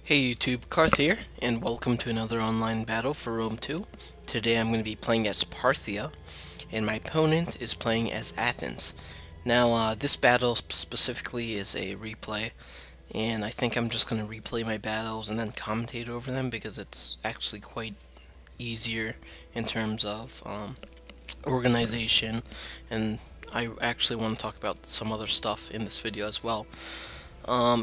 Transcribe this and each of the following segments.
Hey YouTube, Karth here, and welcome to another online battle for Rome 2. Today I'm going to be playing as Parthia, and my opponent is playing as Athens. Now, this battle specifically is a replay, and I think I'm just going to replay my battles and then commentate over them because it's actually quite easier in terms of organization, and I actually want to talk about some other stuff in this video as well.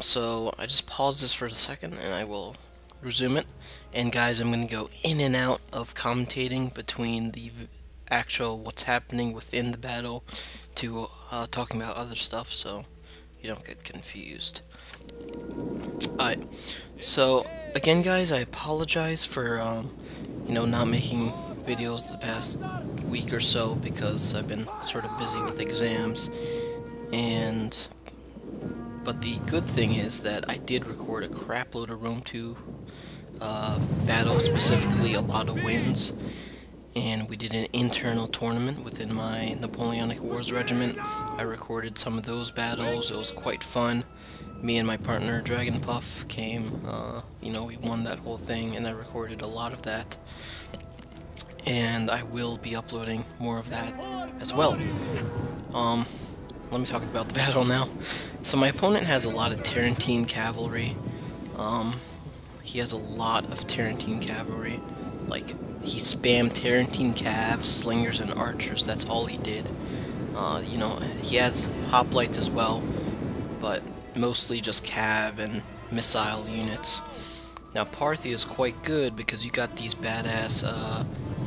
So I just pause this for a second and I will resume it. And guys, I'm going to go in and out of commentating between the actual what's happening within the battle to talking about other stuff, so you don't get confused. Alright, so again guys, I apologize for not making videos the past week or so because I've been sort of busy with exams, but the good thing is that I did record a crap load of Rome 2 battles, specifically a lot of wins, and we did an internal tournament within my Napoleonic Wars regiment. I recorded some of those battles. It was quite fun. Me and my partner Dragon Puff came, we won that whole thing, and I recorded a lot of that. And I will be uploading more of that as well. Let me talk about the battle now. So my opponent has a lot of Tarentine cavalry. He has a lot of Tarentine cavalry. Like, he spammed Tarentine calves, slingers, and archers. That's all he did. He has hoplites as well, but mostly just cav and missile units. Now Parthia is quite good because you got these badass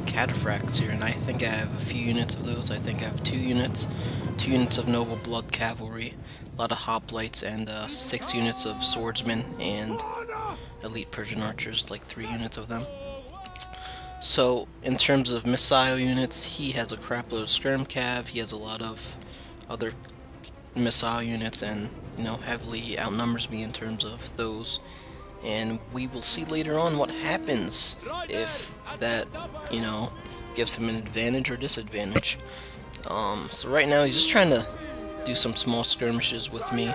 cataphracts here, and I think I have a few units of those. I think I have 2 units of noble blood cavalry, a lot of hoplites, and 6 units of swordsmen and elite Persian archers, like 3 units of them. So in terms of missile units, he has a crapload of skirm cav. He has a lot of other missile units, and heavily outnumbers me in terms of those. And we will see later on what happens if that, gives him an advantage or disadvantage. So right now he's just trying to do some small skirmishes with me.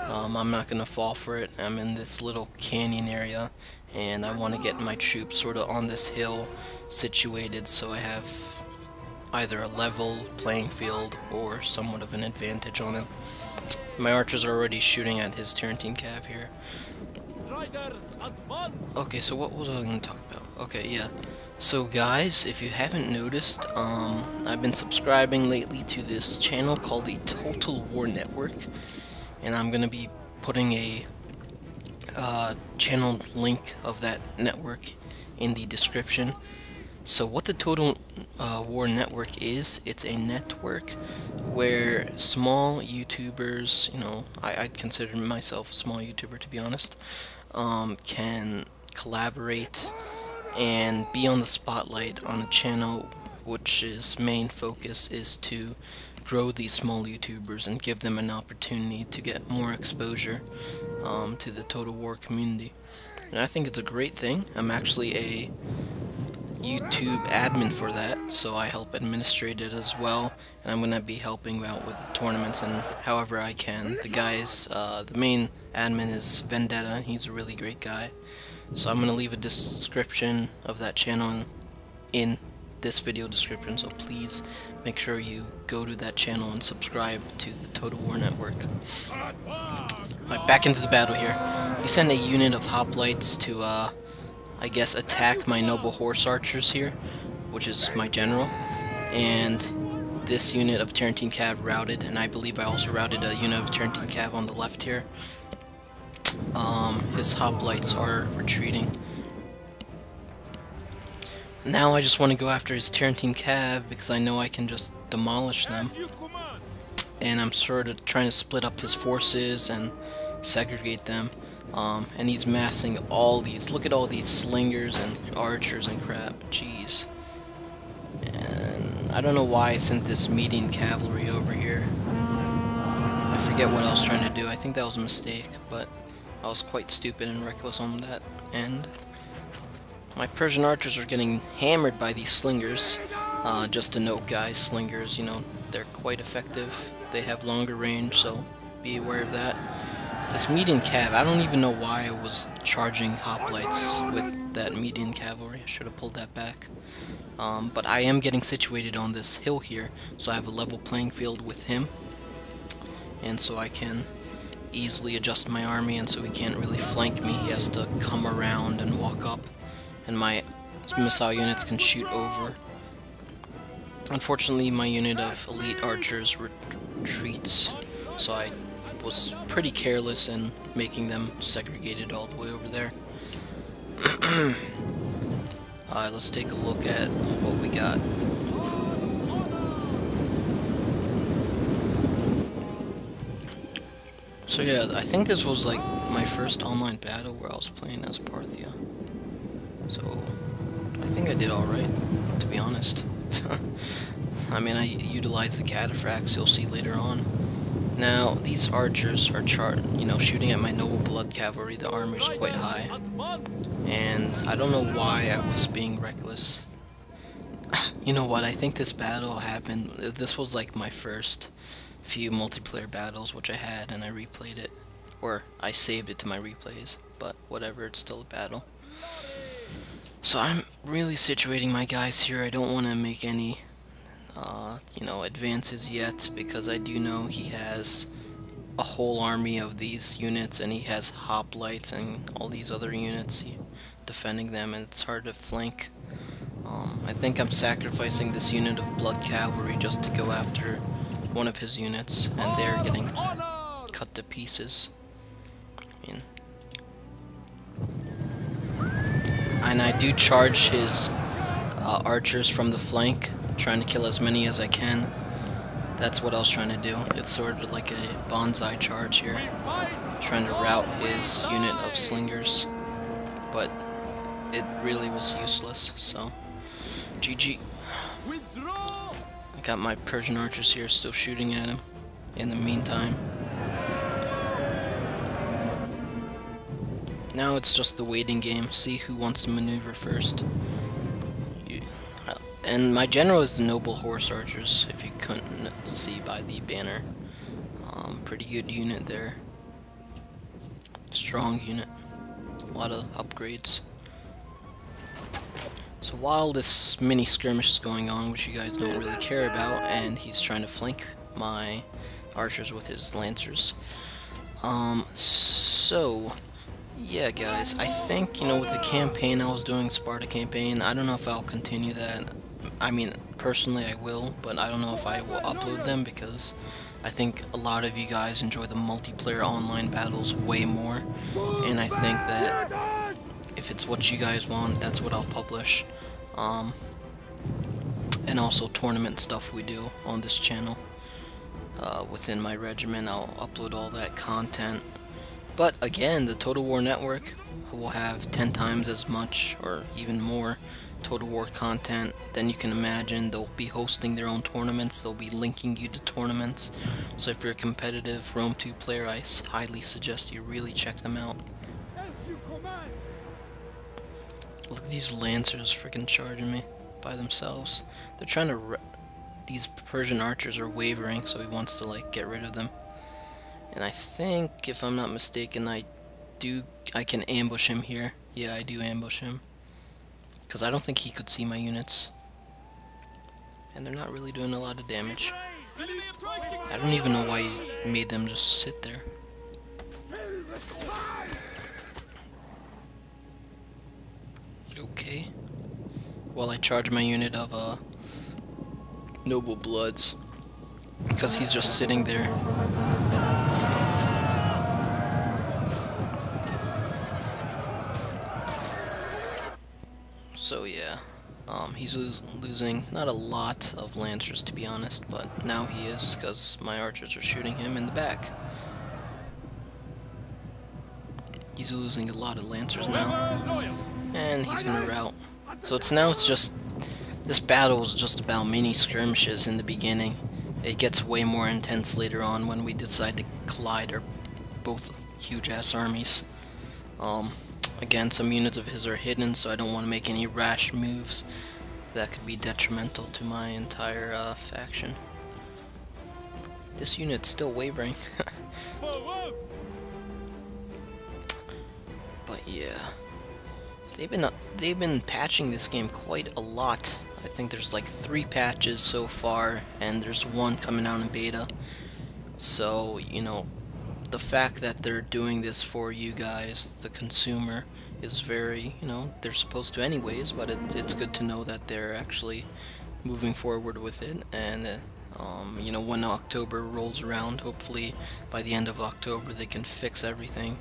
I'm not going to fall for it. I'm in this little canyon area, and I want to get my troops sort of on this hill situated so I have either a level playing field or somewhat of an advantage on him. My archers are already shooting at his Tarentine cav here. Okay, so what was I going to talk about? Okay, yeah. So guys, if you haven't noticed, I've been subscribing lately to this channel called the Total War Network, and I'm going to be putting a channel link of that network in the description. So what the Total War Network is, it's a network where small YouTubers, I'd consider myself a small YouTuber to be honest, can collaborate and be on the spotlight on a channel which is main focus is to grow these small YouTubers and give them an opportunity to get more exposure to the Total War community. And I think it's a great thing. I'm actually a YouTube admin for that, so I help administrate it as well, and I'm going to be helping out with the tournaments and however I can. The main admin is Vendetta, and he's a really great guy. So I'm going to leave a description of that channel in this video description, so please make sure you go to that channel and subscribe to the Total War Network. Alright, back into the battle here. He sent a unit of hoplites to, I guess, attack my noble horse archers here, which is my general, and this unit of Tarentine cav routed, and I believe I also routed a unit of Tarentine cav on the left here. His hoplites are retreating. Now I just want to go after his Tarentine cav because I know I can just demolish them, and I'm sort of trying to split up his forces and segregate them. And he's massing all these, look at all these slingers and archers and crap, jeez. And I don't know why I sent this median cavalry over here. I forget what I was trying to do. I think that was a mistake, but I was quite stupid and reckless on that end. My Persian archers are getting hammered by these slingers. Just to note guys, slingers, they're quite effective. They have longer range, so be aware of that. This median cav, I don't even know why I was charging hoplites with that median cavalry. I should have pulled that back. But I am getting situated on this hill here, so I have a level playing field with him. And so I can easily adjust my army, and so he can't really flank me. He has to come around and walk up, and my missile units can shoot over. Unfortunately, my unit of elite archers retreats, so I was pretty careless in making them segregated all the way over there. Alright, let's take a look at what we got. So yeah, I think this was like my first online battle where I was playing as Parthia. So I think I did alright, to be honest. I mean, I utilized the cataphracts, you'll see later on. Now, these archers are shooting at my noble blood cavalry. The armor's quite high. And I don't know why I was being reckless. You know what, I think this battle happened, this was like my first few multiplayer battles which I had, and I replayed it. Or, I saved it to my replays. But whatever, it's still a battle. So I'm really situating my guys here. I don't want to make any advances yet, because I do know he has a whole army of these units, and he has hoplites and all these other units defending them, and it's hard to flank. I think I'm sacrificing this unit of blood cavalry just to go after one of his units, and they're getting cut to pieces. And I do charge his archers from the flank, trying to kill as many as I can. That's what I was trying to do. It's sort of like a bonsai charge here, trying to rout his unit of slingers, but it really was useless, so GG. I got my Persian archers here still shooting at him in the meantime. Now it's just the waiting game, see who wants to maneuver first. And my general is the noble horse archers, if you couldn't see by the banner. Pretty good unit there. Strong unit. A lot of upgrades. So while this mini skirmish is going on, which you guys don't really care about, and he's trying to flank my archers with his lancers. Yeah, guys, I think, with the campaign I was doing, Sparta campaign, I don't know if I'll continue that. I mean, personally I will, but I don't know if I will upload them, because I think a lot of you guys enjoy the multiplayer online battles way more, and I think that if it's what you guys want, that's what I'll publish. And also tournament stuff we do on this channel. Within my regiment, I'll upload all that content. But again, the Total War Network will have 10 times as much, or even more, Total War content than you can imagine. They'll be hosting their own tournaments, they'll be linking you to tournaments. So if you're a competitive Rome 2 player, I highly suggest you really check them out. Look at these lancers freaking charging me by themselves. They're trying to... These Persian archers are wavering, so he wants to get rid of them. And I think, if I'm not mistaken, I can ambush him here. Yeah, I do ambush him. Because I don't think he could see my units. And they're not really doing a lot of damage. I don't even know why he made them just sit there. Okay. Well, I charge my unit of noble bloods. Because he's just sitting there. So yeah, he's losing not a lot of lancers, to be honest, but now he is, because my archers are shooting him in the back. He's losing a lot of lancers now, and he's gonna rout. So it's just, this battle is just about mini skirmishes in the beginning. It gets way more intense later on when we decide to collide our both huge ass armies. Again, some units of his are hidden, so I don't want to make any rash moves that could be detrimental to my entire faction. This unit's still wavering. they've been patching this game quite a lot. I think there's like 3 patches so far, and there's 1 coming out in beta. So, you know, the fact that they're doing this for you guys, the consumer, is very, you know, they're supposed to anyways, but it's good to know that they're actually moving forward with it. And you know, when October rolls around, hopefully by the end of October they can fix everything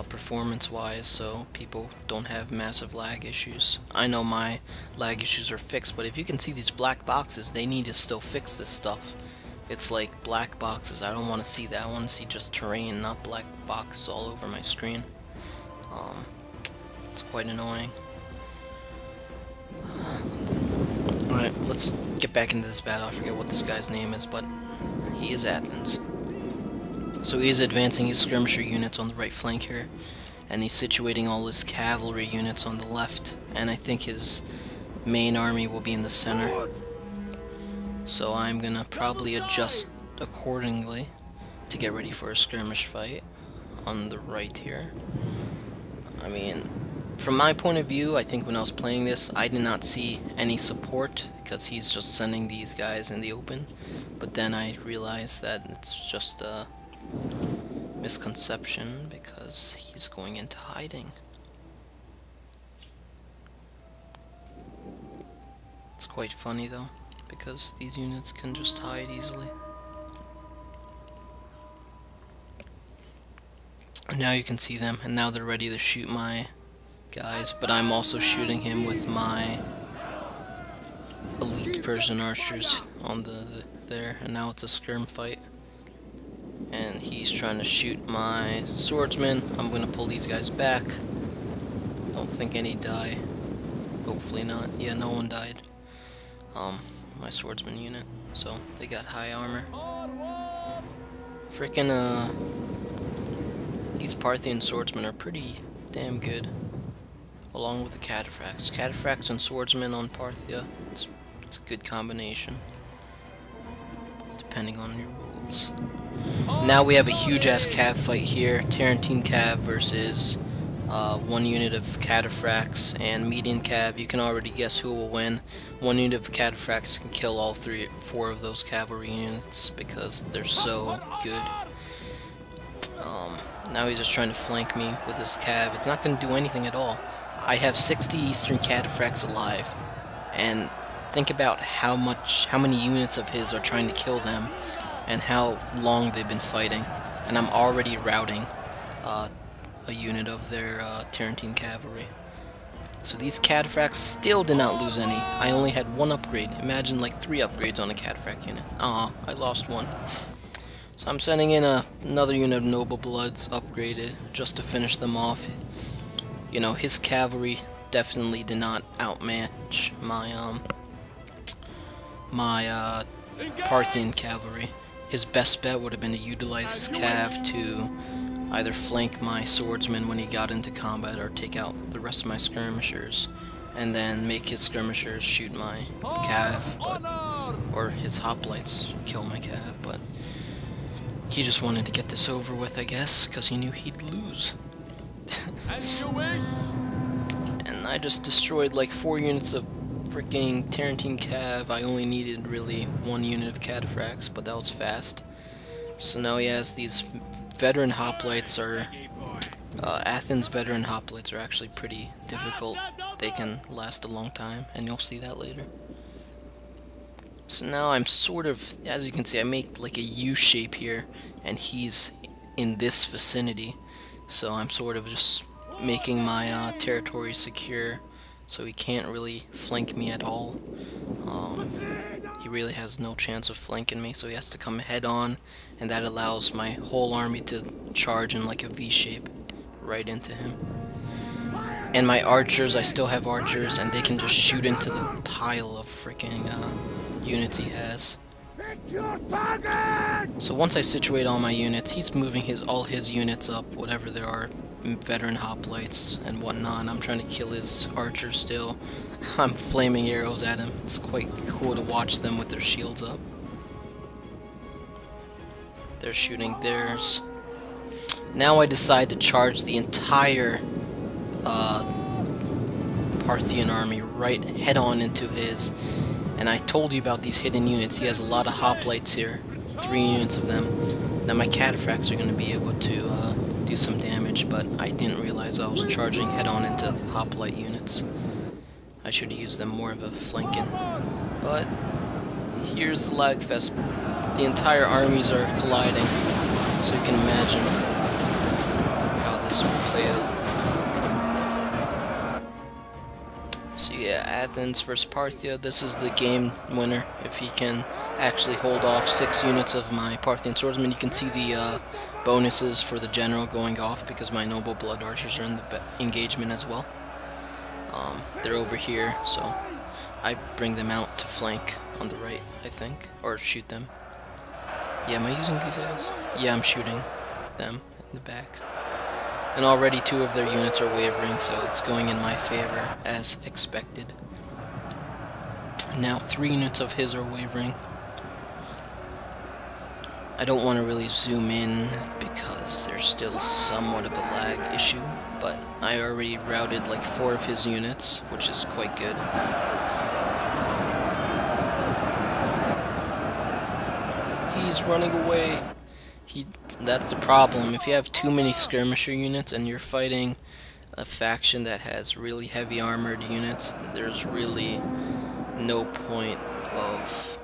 performance-wise, so people don't have massive lag issues. I know my lag issues are fixed, but if you can see these black boxes, they need to still fix this stuff. It's like black boxes. I don't want to see that. I want to see just terrain, not black boxes all over my screen. It's quite annoying. Alright, let's get back into this battle. I forget what this guy's name is, but he is Athens. So he is advancing his skirmisher units on the right flank here, and he's situating all his cavalry units on the left, and I think his main army will be in the center. So I'm gonna probably adjust accordingly to get ready for a skirmish fight on the right here. I mean, from my point of view, I think when I was playing this, I did not see any support because he's just sending these guys in the open. But then I realized that it's just a misconception because he's going into hiding. It's quite funny though, because these units can just hide easily. Now you can see them, and now they're ready to shoot my guys, but I'm also shooting him with my elite Persian archers on there, and now it's a skirm fight. And he's trying to shoot my swordsman. I'm gonna pull these guys back. Don't think any die. Hopefully not. Yeah, no one died. My swordsman unit. So they got high armor. Frickin' these Parthian swordsmen are pretty damn good. Along with the cataphracts. Cataphracts and swordsmen on Parthia. It's a good combination. Depending on your rules. Now we have a huge ass cav fight here. Tarantine cav versus 1 unit of cataphracts and median cav. You can already guess who will win. 1 unit of cataphracts can kill all 4 of those cavalry units because they're so good. Now he's just trying to flank me with his cav. It's not going to do anything at all. I have 60 Eastern cataphracts alive, and think about how many units of his are trying to kill them, and how long they've been fighting. And I'm already routing a unit of their Tarantine cavalry. So these cataphracts still did not lose any. I only had 1 upgrade. Imagine like 3 upgrades on a cataphract unit. I lost 1. So I'm sending in another unit of Noble Bloods upgraded just to finish them off. You know, his cavalry definitely did not outmatch my Parthian cavalry. His best bet would have been to utilize his cav to either flank my swordsman when he got into combat or take out the rest of my skirmishers, and then make his skirmishers shoot my cav, or his hoplites kill my cav, but he just wanted to get this over with, I guess, because he knew he'd lose. And I just destroyed like 4 units of freaking Tarantine cav. I only needed really 1 unit of cataphracts, but that was fast. So now he has these veteran hoplites. Athens veteran hoplites are actually pretty difficult. They can last a long time, and you'll see that later. So now I'm sort of, as you can see, I make like a U shape here, and he's in this vicinity. So I'm sort of just making my territory secure, so he can't really flank me at all. He really has no chance of flanking me, so he has to come head on, and that allows my whole army to charge in like a V shape right into him. And my archers, I still have archers, and they can just shoot into the pile of freaking units he has. So once I situate all my units, he's moving all his units up, whatever there are, veteran hoplites and whatnot, and I'm trying to kill his archers still. I'm flaming arrows at him. It's quite cool to watch them with their shields up. They're shooting theirs. Now I decide to charge the entire Parthian army right head-on into his. And I told you about these hidden units. He has a lot of hoplites here, 3 units of them. Now my cataphracts are going to be able to do some damage, but I didn't realize I was charging head-on into hoplite units. I should have used them more of a flanking. But here's the lag fest. The entire armies are colliding, so you can imagine how this will play out. So yeah, Athens versus Parthia. This is the game winner. If he can actually hold off 6 units of my Parthian swordsmen. You can see the bonuses for the general going off because my noble blood archers are in the engagement as well. They're over here, so I bring them out to flank on the right, I think, or shoot them. Yeah, am I using these guys? Yeah, I'm shooting them in the back. And already 2 of their units are wavering, so it's going in my favor, as expected. Now 3 units of his are wavering. I don't want to really zoom in because there's still somewhat of a lag issue, but I already routed like 4 of his units, which is quite good. He's running away. That's the problem. If you have too many skirmisher units and you're fighting a faction that has really heavy armored units, there's really no point of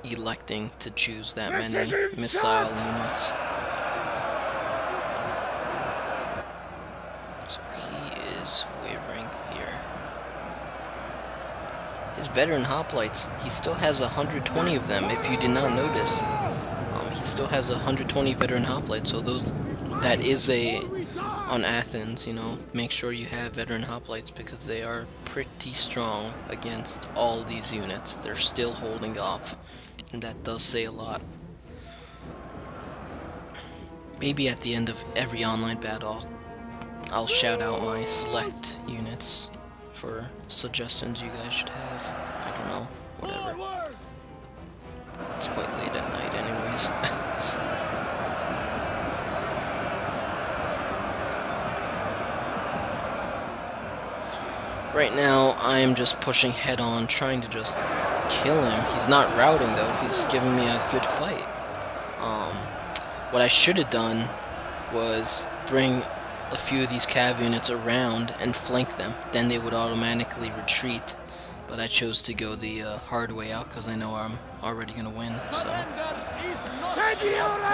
electing to choose that many missile units. So he is wavering here. His veteran hoplites, he still has 120 of them, if you did not notice. He still has 120 veteran hoplites, so that is on Athens, you know, make sure you have veteran hoplites because they are pretty strong against all these units. They're still holding off, and that does say a lot. Maybe at the end of every online battle, I'll shout out my select units for suggestions you guys should have. I don't know, whatever. It's quite late at night anyways. Right now, I am just pushing head on, trying to just kill him. He's not routing though, he's giving me a good fight. What I should have done was bring a few of these cav units around and flank them. Then they would automatically retreat. But I chose to go the hard way out because I know I'm already going to win, so.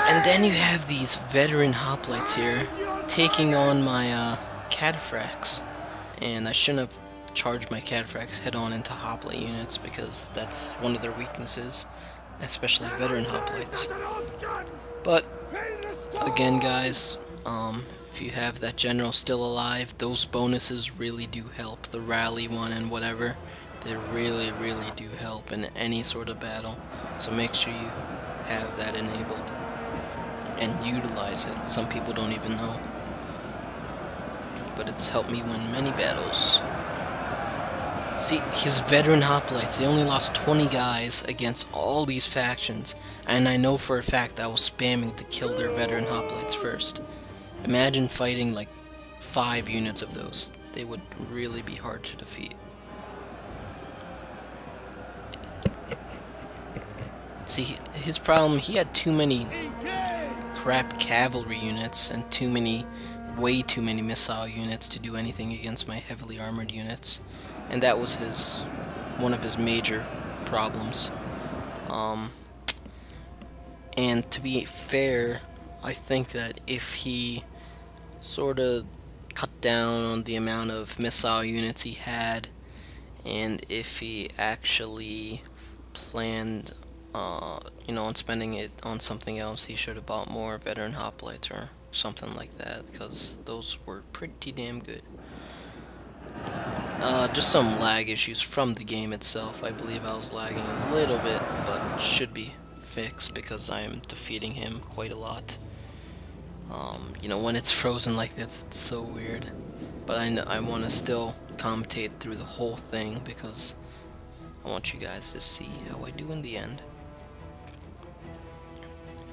And then you have these veteran hoplites here taking on my cataphracts. And I shouldn't have charged my cataphracts head-on into hoplite units because that's one of their weaknesses, especially veteran hoplites. But, again guys, if you have that general still alive, those bonuses really do help. The rally one and whatever. They really, really do help in any sort of battle, so make sure you have that enabled and utilize it. Some people don't even know, but it's helped me win many battles. See, his veteran hoplites, they only lost 20 guys against all these factions, and I know for a fact I was spamming to kill their veteran hoplites first. Imagine fighting like 5 units of those. They would really be hard to defeat. See, his problem, he had too many crap cavalry units and way too many missile units to do anything against my heavily armored units. And that was one of his major problems. And to be fair, I think that if he sort of cut down on the amount of missile units he had, and if he actually planned you know, on spending it on something else, he should have bought more veteran hoplites or something like that, because those were pretty damn good. Just some lag issues from the game itself. I believe I was lagging a little bit, but should be fixed because I am defeating him quite a lot. You know, when it's frozen like this, it's so weird. But I want to still commentate through the whole thing because I want you guys to see how I do in the end.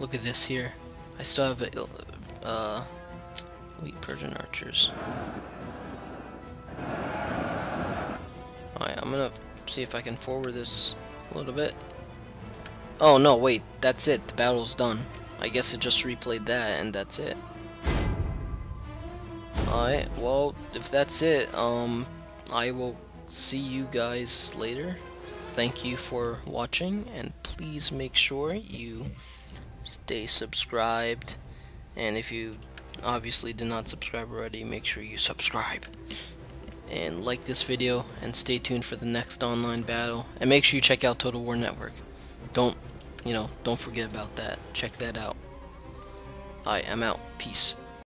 Look at this here. I still have weak Persian archers. I'm gonna see if I can forward this a little bit. Oh no, wait, that's it. The battle's done. I guess it just replayed that, and that's it. Alright, well, if that's it, I will see you guys later. Thank you for watching, and please make sure you stay subscribed. And if you obviously did not subscribe already, make sure you subscribe. And like this video, and stay tuned for the next online battle. And make sure you check out Total War Network. Don't forget about that. Check that out. Alright, I'm out. Peace.